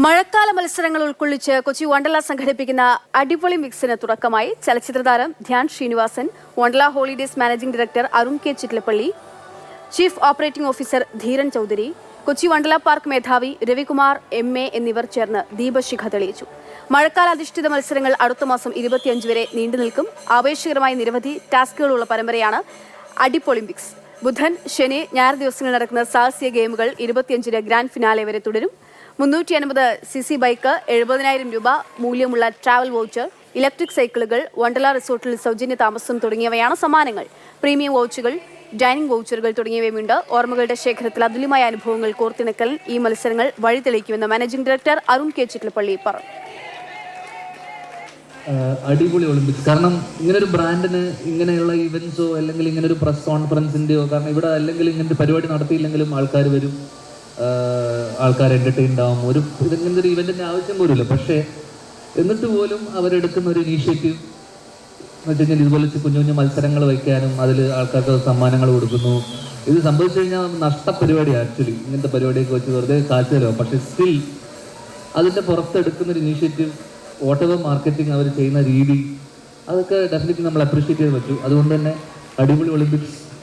മഴക്കാല മത്സരങ്ങൾ ഉൾക്കൊള്ളിച്ച് കൊച്ചി വണ്ടർല സംഘടിപ്പിക്കുന്ന അടിപൊളി മിക്സിന് തുടക്കമായി. ചലച്ചിത്രതാരം Dhyan Sreenivasan, Wonderla holidays managing director Arun K Chittilappilly, chief operating officer Dheeran Choudhary, Kochi Wonderla park മേധാവി രവികുമാർ MA എന്നിവർ ചേർന്ന് ദീപശിഖ തെളിയിച്ചു. മഴക്കാലാധിഷ്ഠിത മത്സരങ്ങൾ അടുത്ത മാസം 25 വരെ നീണ്ടുനിൽക്കും. ആവേശകരമായ നിരവധി ടാസ്കുകളുള്ള പരമ്പരയാണ് അടിപൊളിമ്പിക്സ്. ബുധൻ, ശനി, ഞായർ ദിവസങ്ങളിൽ നടക്കുന്ന സാഹസിക ഗെയിമുകൾ 25-ന് ഗ്രാൻഡ് ഫിനാലെ വരെ തുടരും. 350cc ബൈക്ക്, 70,000 രൂപ മൂല്യമുള്ള ട്രാവൽ വൗച്ചർ, ഇലക്ട്രിക് സൈക്കിളുകൾ, വണ്ടർല റിസോർട്ടിൽ സൗജന്യ താമസം തുടങ്ങിയവയാണ് സമ്മാനങ്ങൾ. പ്രീമിയം വൗച്ചുകൾ, ഡൈനിങ് വൗച്ചറുകൾ തുടങ്ങിയവയുമുണ്ട്. ഓർമ്മകളുടെ ശേഖരത്തിൽ അതുല്യമായ അനുഭവങ്ങൾ കോർത്തിണക്കൽ ഈ മത്സരങ്ങൾ വഴിതെളിക്കുമെന്ന് managing director Arun K Chittilappilly പറഞ്ഞു. അടിപൊളി ഒളിമ്പിക്സ്. കാരണം ഇങ്ങനൊരു ബ്രാൻഡിന് ഇങ്ങനെയുള്ള ഇവന്റ്സോ അല്ലെങ്കിൽ ഇങ്ങനൊരു പ്രസ് കോൺഫറൻസിൻ്റെയോ, കാരണം ഇവിടെ അല്ലെങ്കിൽ ഇങ്ങനത്തെ പരിപാടി നടത്തിയില്ലെങ്കിലും ആൾക്കാർ വരും, ആൾക്കാർ എൻ്റർടൈൻഡ് ആവും. ഇങ്ങനത്തെ ഒരു ഇവൻറ്റിൻ്റെ ആവശ്യം പോലുമില്ല. പക്ഷേ എന്നിട്ട് പോലും അവരെടുക്കുന്ന ഒരു ഇനീഷ്യേറ്റീവ് എന്ന് വെച്ച് കഴിഞ്ഞാൽ ഇതുപോലെ കുഞ്ഞു കുഞ്ഞു മത്സരങ്ങൾ വയ്ക്കാനും അതിൽ ആൾക്കാർക്ക് സമ്മാനങ്ങൾ കൊടുക്കുന്നു. ഇത് സംഭവിച്ചു കഴിഞ്ഞാൽ നഷ്ടപരിപാടി. ആക്ച്വലി ഇങ്ങനത്തെ പരിപാടിയൊക്കെ വെച്ച് വെറുതെ കാശ് തരാം. പക്ഷേ സ്റ്റിൽ അതിൻ്റെ പുറത്തെടുക്കുന്നൊരു ഇനീഷ്യേറ്റീവ്, വാട്ടെവർ മാർക്കറ്റിംഗ് അവർ ചെയ്യുന്ന രീതി, അതൊക്കെ ഡെഫിനറ്റ്ലി നമ്മൾ അപ്രീഷിയേറ്റ് ചെയ്ത് പറ്റൂ. അതുകൊണ്ട് തന്നെ അടിപൊളി ഒളിമ്പിക്സ്